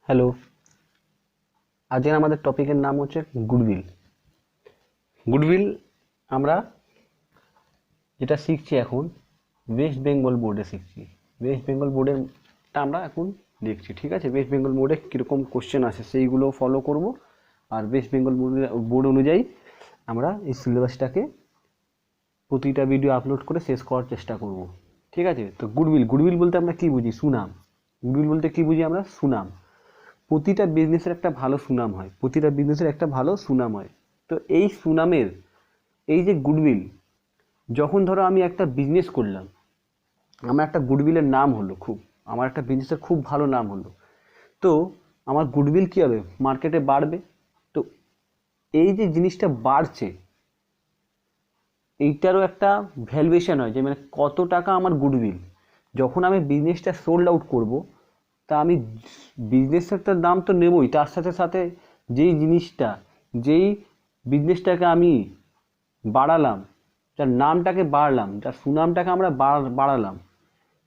Hello, আজকে আমাদের টপিকের নাম হচ্ছে গুডউইল। গুডউইল আমরা যেটা শিখছি এখন ওয়েস্ট বেঙ্গল বোর্ডে শিখছি। ওয়েস্ট বেঙ্গল বোর্ডেরটা আমরা এখন দেখছি, ঠিক আছে। ওয়েস্ট বেঙ্গল বোর্ডে কীরকম কোশ্চেন আসে সেইগুলো ফলো করব, আর ওয়েস্ট বেঙ্গল বোর্ড অনুযায়ী আমরা এই সিলেবাসটাকে প্রতিটা ভিডিও আপলোড করে শেষ করার চেষ্টা করব, ঠিক আছে। তো গুডউইল বলতে আমরা কী বুঝি? সুনাম। গুডউইল বলতে কী বুঝি আমরা? সুনাম। প্রতিটা বিজনেসের একটা ভালো সুনাম হয়, প্রতিটা বিজনেসের একটা ভালো সুনাম হয়। তো এই সুনামের এই যে গুডউইল, যখন ধরো আমি একটা বিজনেস করলাম, আমার একটা গুডউইলের নাম হলো, আমার একটা বিজনেসের খুব ভালো নাম হলো, তো আমার গুডউইল কী হবে? মার্কেটে বাড়বে। তো এই যে জিনিসটা বাড়ছে, এইটারও একটা ভ্যালুয়েশন হয়, যে মানে কত টাকা আমার গুডউইল। যখন আমি বিজনেসটা সোল্ড আউট করব, তা আমি বিজনেসটার দাম তো নেবই, তার সাথে সাথে যেই জিনিসটা, যেই বিজনেসটাকে আমি বাড়ালাম, যার নামটাকে বাড়ালাম, যার সুনামটাকে আমরা বাড়ালাম,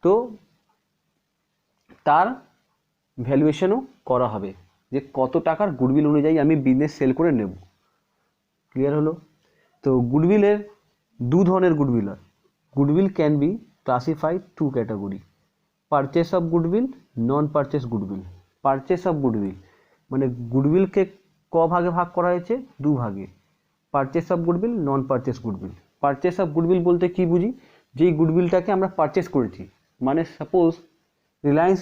তো তার ভ্যালুয়েশনও করা হবে, যে কত টাকার গুডউইল অনুযায়ী আমি বিজনেস সেল করে নেব। ক্লিয়ার হলো? তো গুডউইলের দু ধরনের গুডউইল হয়। Goodwill can be classified to category: purchase of goodwill, non purchase goodwill. Purchase of goodwill মানে গুডউইলকে ক ভাগে ভাগ করা হয়েছে? দু ভাগে: purchase of goodwill, non purchase goodwill. Purchase of goodwill বলতে কি বুঝি? যেই গুডউইলটাকে আমরা পারচেস করেছি, মানে সাপোজ রিলায়েন্স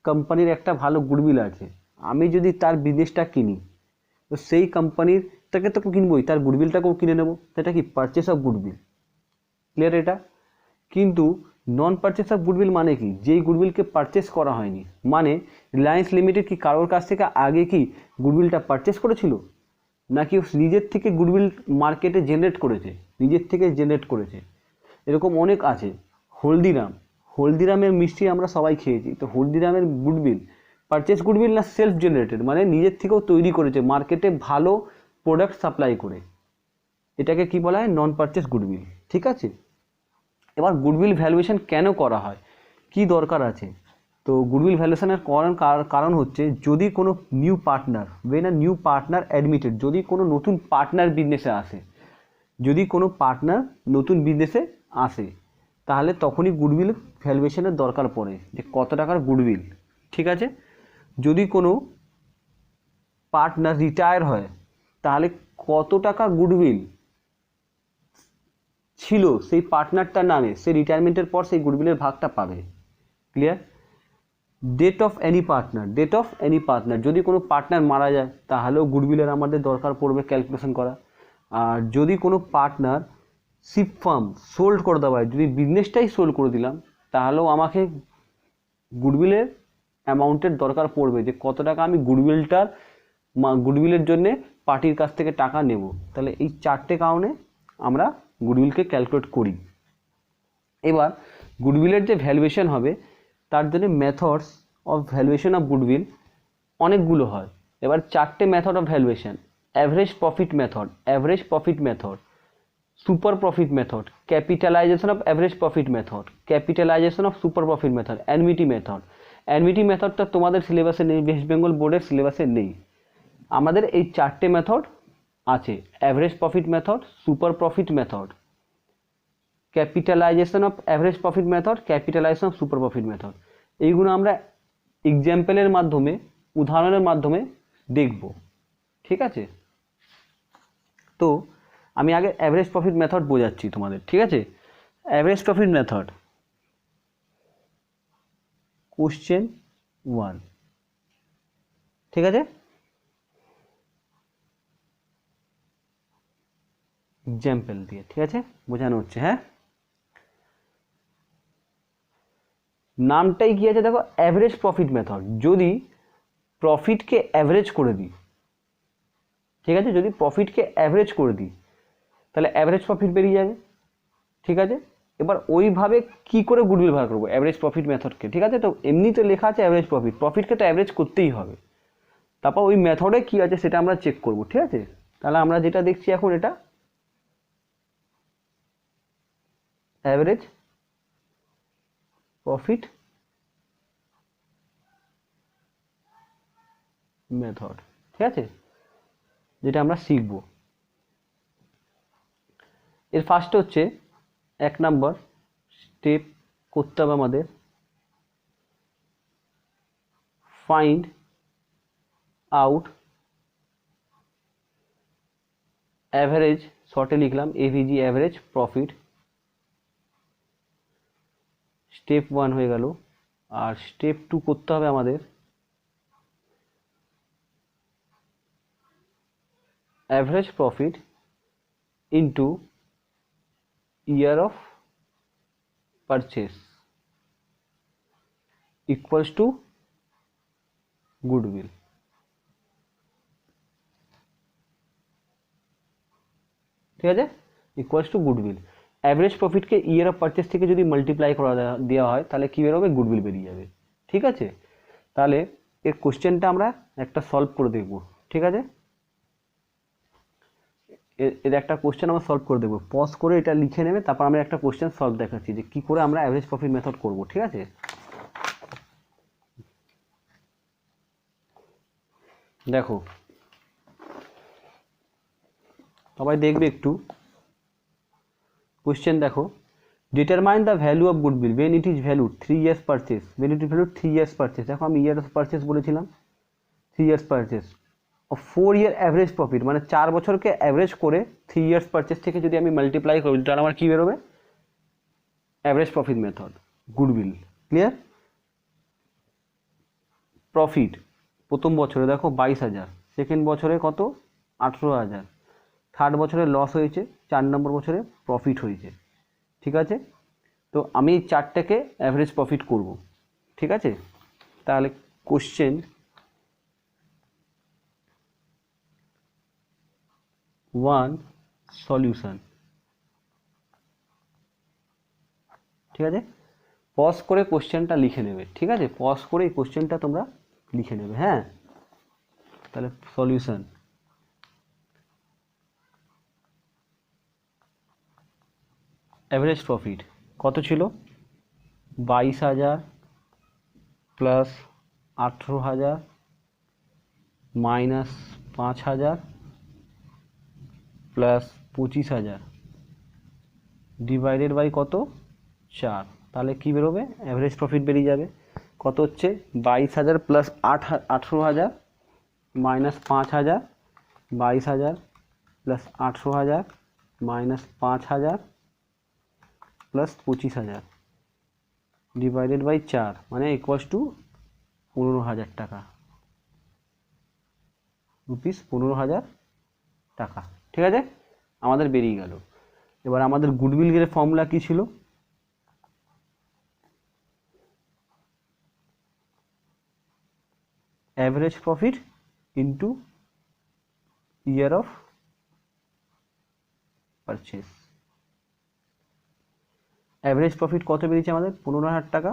কোম্পানির একটা ভালো গুডউইল আছে, আমি যদি তার বিজনেসটা কিনি, তো সেই কোম্পানির থেকে তো কিনবোই, তার গুডউইলটাকেও কিনে নেব, সেটা কি? Purchase of goodwill. ক্লিয়ার এটা? কিন্তু নন পারচেস অফ গুডউইল মানে কি? যেই গুডউইলকে পারচেস করা হয়নি, মানে রিলায়েন্স লিমিটেড কি কারোর কাছ থেকে আগে কি গুডউইলটা পারচেস করেছিল, নাকি নিজের থেকে গুডউইল মার্কেটে জেনারেট করেছে, নিজের থেকে জেনারেট করেছে? এরকম অনেক আছে। হলদিরামের মিষ্টি আমরা সবাই খেয়েছি, তো হলদিরামের গুডউইল পারচেস গুডউইল না সেলফ জেনারেটেড, মানে নিজের থেকেও তৈরি করেছে মার্কেটে ভালো প্রোডাক্ট সাপ্লাই করে, এটাকে কি বলা হয়? নন পারচেস গুডউইল। ঠিক আছে। এবার গুডউইল ভ্যালুয়েশন কেন করা হয়, কি দরকার আছে? তো গুডউইল ভ্যালুয়েশনের কারণ হচ্ছে, যদি কোনো new partner, when a new partner admitted, যদি কোনো নতুন পার্টনার বিজনেসে আসে, যদি কোনো পার্টনার নতুন বিজনেসে আসে, তাহলে তখনই গুডউইল ভ্যালুয়েশনের দরকার পড়ে, যে কত টাকার গুডউইল। ঠিক আছে। যদি কোনো পার্টনার রিটায়ার হয়, তাহলে কত টাকা গুডউইল ছিল সেই পার্টনারটার নামে, সে রিটায়ারমেন্টের পর সেই গুডউইলের ভাগটা পাবে। Clear? Death of any partner, যদি কোনো পার্টনার মারা যায়, তাহলেও গুডউইলের আমাদের দরকার পড়বে ক্যালকুলেশন করা। আর যদি কোনো পার্টনার শিপ ফার্ম সোল্ড করে দেওয়া হয়, যদি বিজনেসটাই সোল্ড করে দিলাম, তাহলেও আমাকে গুডউইলের অ্যামাউন্টের দরকার পড়বে, যে কত টাকা আমি গুডউইলের জন্যে পার্টির কাছ থেকে টাকা নেব। তাহলে এই চারটে কারণে আমরা গুডউইলকে ক্যালকুলেট করি। এবার গুডউইলের যে ভ্যালুয়েশন হবে, তার জন্য methods of valuation of goodwill অনেকগুলো হয়। এবার চারটে method of valuation: average profit method, super profit method, capitalisation of average profit method, capitalisation of super profit method, annuity method. Annuity মেথডটা তোমাদের সিলেবাসে নেই, ওয়েস্ট বেঙ্গল বোর্ডের সিলেবাসে নেই। আমাদের এই চারটে মেথড আছে: average profit method, super profit method, capitalisation of average profit method, capitalisation of super profit method. এইগুলো আমরা এক্সাম্পলের মাধ্যমে, উদাহরণের মাধ্যমে দেখব। ঠিক আছে। তো আমি আগে অ্যাভারেজ প্রফিট মেথড বোঝাচ্ছি তোমাদের। ঠিক আছে। Average profit method, question 1। ঠিক আছে। এক্সাম্পল দিয়ে, ঠিক আছে, বোঝানো হচ্ছে। হ্যাঁ, নামটাই কি আছে দেখো, অ্যাভারেজ প্রফিট মেথড। যদি প্রফিটকে অ্যাভারেজ করে দিই, ঠিক আছে, যদি প্রফিটকে অ্যাভারেজ করে দিই, তাহলে অ্যাভারেজ প্রফিট বেরিয়ে যাবে। ঠিক আছে। এবার ওইভাবে কি করে গুডউইল বার করবো? অ্যাভারেজ প্রফিট মেথডকে। ঠিক আছে। তো এমনিতে লেখা আছে অ্যাভারেজ প্রফিটকে তো অ্যাভারেজ করতেই হবে। তারপর ওই মেথডে কি আছে সেটা আমরা চেক করব। ঠিক আছে। তাহলে আমরা যেটা দেখছি এখন, এটা অ্যাভারেজ প্রফিট মেথড, ঠিক আছে, যেটা আমরা শিখব। এর ফার্স্ট হচ্ছে 1 নম্বর স্টেপ করতে হবে আমাদের ফাইন্ড আউট অ্যাভারেজ, শর্টে লিখলাম এভিজি, অ্যাভারেজ প্রফিট। স্টেপ 1 হয়ে গেল। আর স্টেপ 2 করতে হবে আমাদের average profit into year of purchase equals to goodwill. ঠিক আছে, ইকুয়ালস টু গুডউইল। অ্যাভারেজ প্রফিটকে ইয়ার অফ পারচেস থেকে যদি মাল্টিপ্লাই করা দেওয়া হয় তাহলে কী বেরোবে, গুডউইল বেরিয়ে যাবে। ঠিক আছে, তাহলে এর কোশ্চেনটা আমরা একটা সলভ করে দেখব। ঠিক আছে, এর একটা কোশ্চেন আমরা সলভ করে দেবো, পজ করে এটা লিখে নেবে, তারপর আমরা একটা কোশ্চেন সলভ দেখাচ্ছি যে কী করে আমরা অ্যাভারেজ প্রফিট মেথড করব। ঠিক আছে, দেখো সবাই দেখবে একটু কোশ্চেন দেখো, determine the value of goodwill when it is valued 3 years purchase, when it is valued 3 years purchase. দেখো আমি ইয়ার অফ পারচেস বলেছিলাম, 3 years purchase. 4 year average profit মানে 4 বছরকে অ্যাভারেজ করে 3 years পারচেস থেকে যদি আমি মাল্টিপ্লাই করি তাহলে আমার কী বেরোবে, average profit method, goodwill. Clear? Profit প্রথম বছরে দেখো 22,000, সেকেন্ড বছরে কত 18,000, থার্ড বছরে লস হয়েছে, 4 নম্বর বছরে প্রফিট হয়েছে। ঠিক আছে, তো আমি এই চারটাকে অ্যাভারেজ প্রফিট করব। ঠিক আছে, তাহলে কোশ্চেন 1 সলিউশন। ঠিক আছে, পজ করে কোশ্চেনটা লিখে নেবে। ঠিক আছে, পজ করে এই কোশ্চেনটা তোমরা লিখে নেবে। হ্যাঁ, তাহলে সলিউশন, অ্যাভারেজ প্রফিট কত ছিল, 22,000 plus 18,000 minus 5,000 plus 25,000 divided by কত, 4। তাহলে কী বেরোবে, অ্যাভারেজ প্রফিট বেরিয়ে যাবে। কত হচ্ছে, 22,000 plus 18,000 minus 5,000, 22,000 plus 18,000 minus 5,000 plus 25,000 divided by 4 মানে ইকুয়ালস টু 15,000 টাকা, রুপিস 15,000 টাকা। ঠিক আছে, আমাদের বেরিয়ে গেল। এবার আমাদের গুডউইলের ফর্মুলা কী ছিল, average profit into year of purchase. Average profit কত বেরিয়েছে আমাদের, 15,000 টাকা।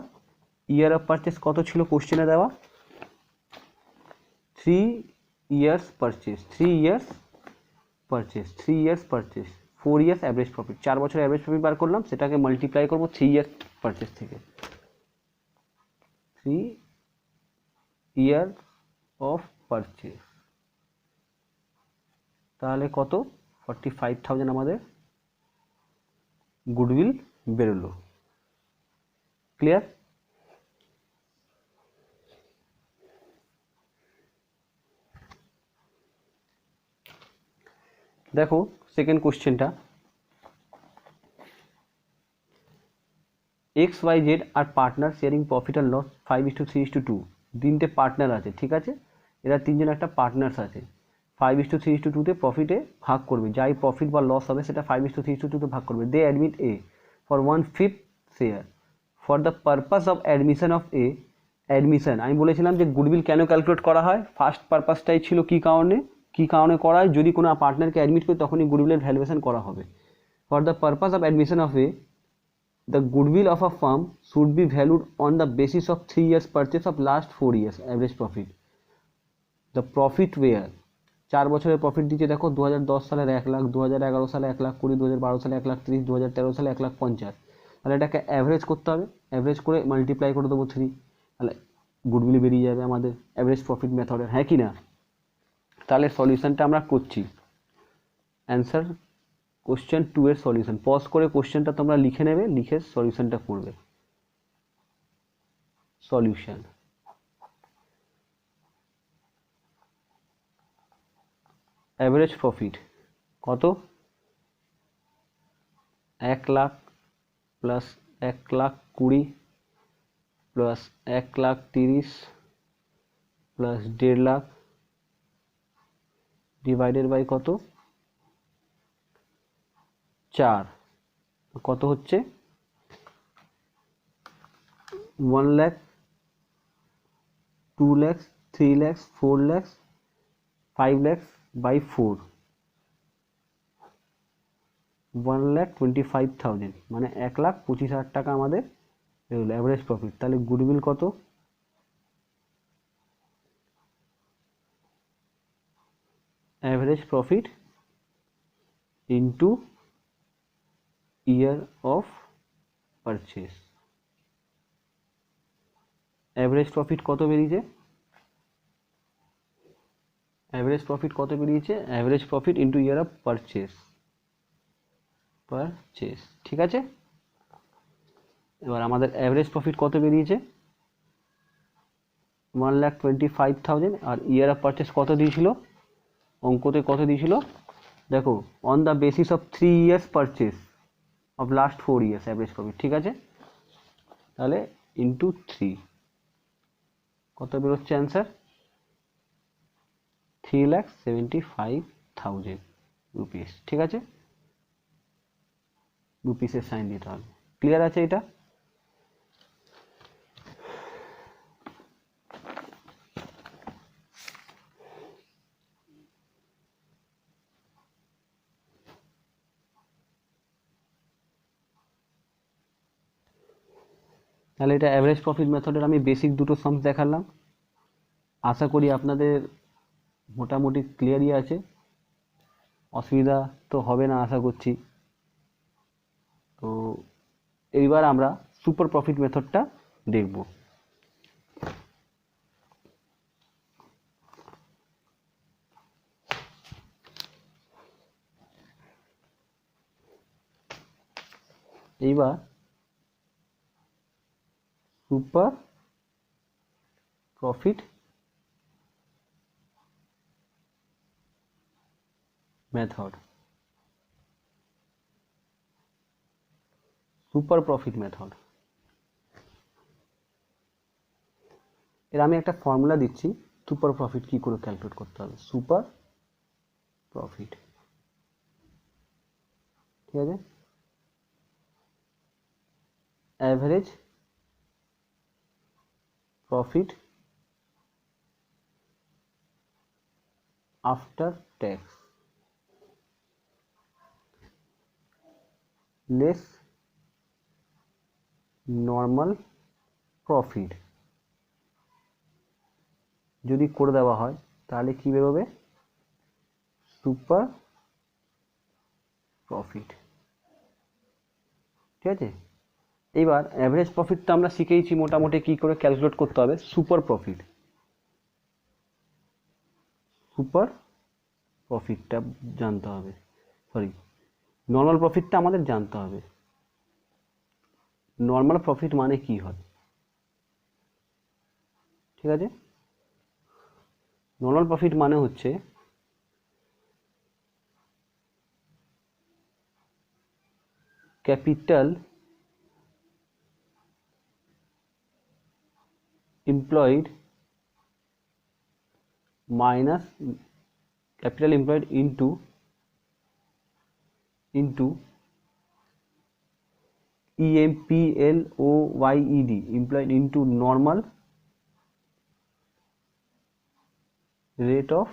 ইয়ার অফ পারচেস কত ছিল কোশ্চেনে দেওয়া, 3 years purchase, 3 years purchase, 3 years purchase, 4 years average profit. 4 বছর অ্যাভারেজ প্রফিট বার করলাম, সেটাকে মাল্টিপ্লাই করবো 3 years পারচেস থেকে, 3 year অফ পারচেস। তাহলে কত, 45,000 আমাদের গুডউইল বেরোলো। ক্লিয়ার? দেখো সেকেন্ড কোশ্চেনটা, XYZ আর পার্টনার শেয়ারিং প্রফিট আর লস 5:3:2। তিনটে পার্টনার আছে। ঠিক আছে, এরা তিনজন একটা পার্টনার্স আছে, 5:3:2 প্রফিটে ভাগ করবে, যাই প্রফিট বা লস হবে সেটা 5:3:2 ভাগ করবে। They admit A for 1/5 share for the purpose of admission of A. Admission আমি বলেছিলাম যে গুডউইল কেন ক্যালকুলেট করা হয়, ফার্স্ট পারপাসটাই ছিল কী কারণে করা হয়, যদি কোনো পার্টনারকে অ্যাডমিট করি তখনই গুডউইলের ভ্যালুয়েশন করা হবে। For the purpose of admission of A, the goodwill of a firm should be valued on the basis of 3 years purchase of last 4 years average profit. The profit where 4 বছরের profit দিচ্ছে দেখো 2010 সালের 1 লাখ, 2011 সালে 1 লাখ 20, 2012 সালে 1 লাখ 30, 2013 সালে 1 লাখ 50। তাহলে এটাকে অ্যাভারেজ করতে হবে, অ্যাভারেজ করে মাল্টিপ্লাই করে দেবো 3, তাহলে গুডউইল বেরিয়ে যাবে আমাদের অ্যাভারেজ প্রফিট মেথডের। হ্যাঁ কি না? তাহলে সলিউশনটা আমরা করছি। অ্যান্সার কোশ্চেন 2 এর সলিউশন। পজ করে কোশ্চেনটা তোমরা লিখে নেবে, লিখে সলিউশনটা করবে। সলিউশন অ্যাভারেজ প্রফিট কত? 1 lakh plus 1,20,000 plus 1,30,000 plus 1.5 lakh divided by কত? 4। কত হচ্ছে? 1 লাখ, 2 লাখ, 3 লাখ, 4 লাখ, 5 লাখ বাই 4, 1,25,000, মানে 1,25,000 টাকা আমাদের অ্যাভারেজ প্রফিট। তাহলে গুডউইল কত? Average profit into year of purchase. Average profit কত বেরিয়েছে? অ্যাভারেজ প্রফিট কত বেরিয়েছে? Average profit into year of purchase. ঠিক আছে। এবার আমাদের অ্যাভারেজ প্রফিট কত বেরিয়েছে? 1,25,000। আর ইয়ার অফ পারচেস কত দিয়েছিল? অঙ্কতে কত দিয়েছিল দেখো, on the basis of 3 years purchase of last 4 years average profit. ঠিক আছে, তাহলে ইন্টু 3 কত বেরোচ্ছে অ্যান্সার? 3,75,000 রুপিস। ঠিক আছে, রুপিসের সাইন দিতে হবে। ক্লিয়ার আছে এটা? তাহলে এটা অ্যাভারেজ প্রফিট মেথডের আমি বেসিক দুটো সামস দেখালাম। আশা করি আপনাদের মোটামুটি ক্লিয়ারই আছে, অসুবিধা তো হবে না আশা করছি। তো এইবার আমরা সুপার প্রফিট মেথডটা দেখব। এইবার super profit method, super profit method. এর আমি একটা ফর্মুলা দিচ্ছি সুপার প্রফিট কি করে ক্যালকুলেট করতে হবে। সুপার প্রফিট, ঠিক আছে, average profit after tax less normal profit যদি করে দেওয়া হয় তাহলে কি বেরোবে? Super profit. ঠিক আছে, এইবার অ্যাভারেজ প্রফিটটা আমরা শিখেইছি মোটামুটি কি করে ক্যালকুলেট করতে হবে। সুপার প্রফিট, সুপার প্রফিটটা জানতে হবে, সরি নর্মাল প্রফিটটা আমাদের জানতে হবে। নর্মাল প্রফিট মানে কি হয়? ঠিক আছে, নর্মাল প্রফিট মানে হচ্ছে capital employed minus capital employed into EMPLOYED employed into normal rate of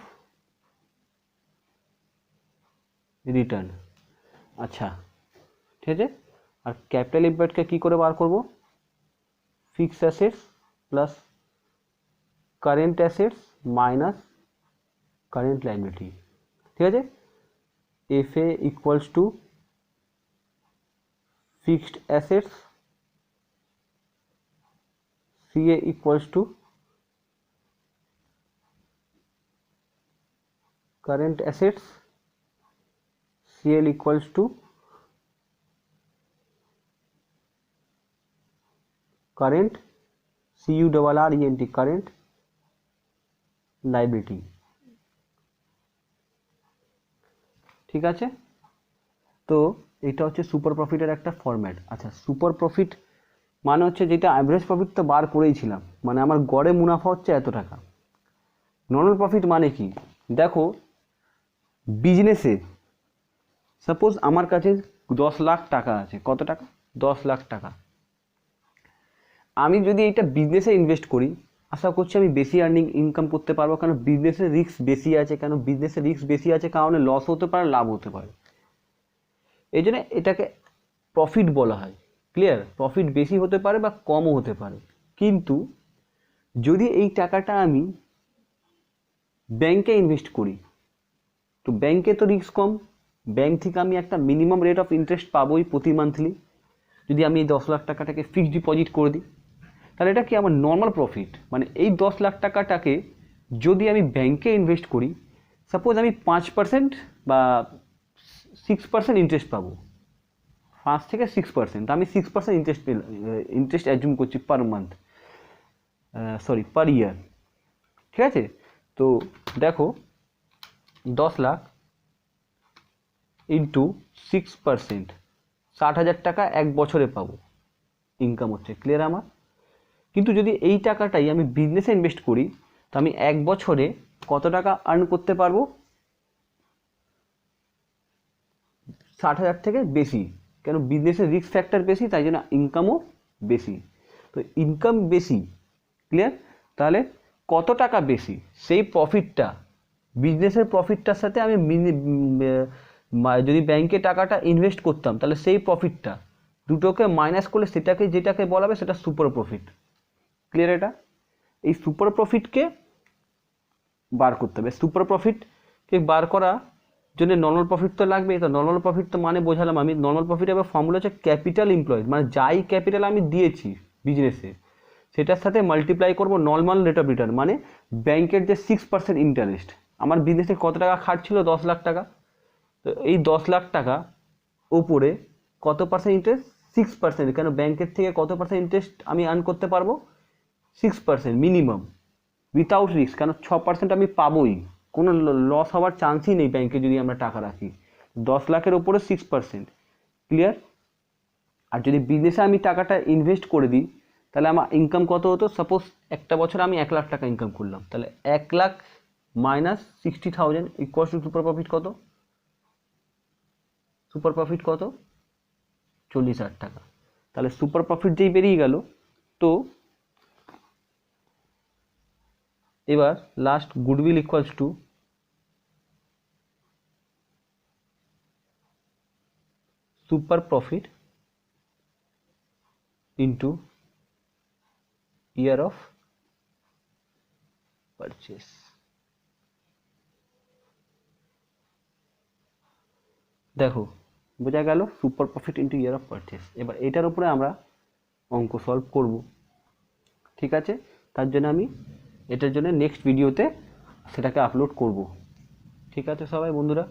return। আচ্ছা, ঠিক আছে, আর ক্যাপিটাল এমপ্লয়েডকে কি করে বার করব? Fixed assets plus current assets minus current liability. ঠিক আছে, FA equals to fixed assets, CA equals to current assets CL equals to current CURRENT current liability. ঠিক আছে, তো এটা হচ্ছে সুপার প্রফিটের একটা ফরম্যাট। আচ্ছা, সুপার প্রফিট মানে হচ্ছে যেটা অ্যাভারেজ প্রফিট তো বার করেইছিলাম, মানে আমার গড়ে মুনাফা হচ্ছে এত টাকা। নর্মাল প্রফিট মানে কি, দেখো বিজনেসে সাপোজ আমার কাছে 10 লাখ টাকা আছে। কত টাকা? 10 লাখ টাকা। আমি যদি এটা বিজনেসে ইনভেস্ট করি, আশা করছি আমি বেশি আর্নিং ইনকাম করতে পারবো, কারণ বিজনেসের রিস্ক বেশি আছে। কেন বিজনেসের রিস্ক বেশি আছে? কারণে লস হতে পারে, লাভ হতে পারে। এই জন্য এটাকে প্রফিট বলা হয়। ক্লিয়ার? প্রফিট বেশি হতে পারে বা কমও হতে পারে। কিন্তু যদি এই টাকাটা আমি ব্যাংকে ইনভেস্ট করি, তো ব্যাংকে তো রিস্ক কম, ব্যাংক থেকে আমি একটা মিনিমাম রেট অফ ইন্টারেস্ট পাবোই প্রতি মান্থলি। যদি আমি এই 10 লাখ টাকাটাকে ফিক্সড ডিপোজিট করে দিই, তাহলে এটা কি আমার নর্মাল প্রফিট। মানে এই 10 লাখ টাকাটাকে যদি আমি ব্যাংকে ইনভেস্ট করি, সাপোজ আমি 5% বা 6% ইন্টারেস্ট পাবো, 5 থেকে 6%, আমি 6% ইন্টারেস্ট অ্যাজুম করছি পার মান্থ, সরি পার ইয়ার। ঠিক আছে, তো দেখো 10 লাখ ইন্টু 6%, 60,000 টাকা এক বছরে পাবো ইনকাম হচ্ছে। ক্লিয়ার আমার? কিন্তু যদি এই টাকাটাই আমি বিজনেসে ইনভেস্ট করি, তো আমি এক বছরে কত টাকা আর্ন করতে পারবো? 60,000 থেকে বেশি। কেন? বিজনেসের রিস্ক ফ্যাক্টর বেশি, তাই জন্য ইনকামও বেশি। তো ইনকাম বেশি। ক্লিয়ার? তাহলে কত টাকা বেশি, সেই প্রফিটটা, বিজনেসের প্রফিটটার সাথে আমি যদি ব্যাংকে টাকাটা ইনভেস্ট করতাম, তাহলে সেই প্রফিটটা দুটোকে মাইনাস করলে সেটাকে যেটাকে বলা হবে সেটা সুপার প্রফিট। ক্লিয়ার? এটা এই সুপার প্রফিটকে বার করতে হবে। সুপার প্রফিটকে বার করা জন্য নর্মাল প্রফিট তো লাগবে। তো নর্মাল প্রফিট তো মানে বোঝালাম আমি। নর্মাল প্রফিট এবার ফর্মুলা হচ্ছে ক্যাপিটাল এমপ্লয়েড, মানে যাই ক্যাপিটাল আমি দিয়েছি বিজনেসে সেটার সাথে মাল্টিপ্লাই করবো নর্মাল রেট অফ রিটার্ন, মানে ব্যাংকের যে 6% ইন্টারেস্ট। আমার বিজনেসে কত টাকা খাটছিল? 10 লাখ টাকা। তো এই 10 লাখ টাকা উপরে কত পার্সেন্ট ইন্টারেস্ট? 6%। কেন? ব্যাংকের থেকে কত পার্সেন্ট ইন্টারেস্ট আমি আর্ন করতে পারবো? 6% মিনিমাম, উইথাউট রিস্ক। কেন? 6% আমি পাবোই, কোনো লস হওয়ার চান্সই নেই ব্যাংকে যদি আমরা টাকা রাখি। 10 লাখের ওপরে 6%। ক্লিয়ার? আর যদি বিজনেসে আমি টাকাটা ইনভেস্ট করে দিই, তাহলে আমার ইনকাম কত হতো? সাপোজ একটা বছর আমি 1 লাখ টাকা ইনকাম করলাম, তাহলে 1 lakh minus 60,000 equal to super profit কত? সুপার প্রফিট কত? 40,000 টাকা। তাহলে সুপার প্রফিট যেই বেরিয়ে গেল, তো এবার last goodwill equals to super profit into year of purchase. দেখো বোঝা গেল super profit into year of purchase. এবার এটার উপরে আমরা অঙ্ক সলভ করব। ঠিক আছে, তার জন্য আমি এটার জন্য নেক্সট ভিডিওতে সেটাকে আপলোড করব। ঠিক আছে সবাই বন্ধুরা?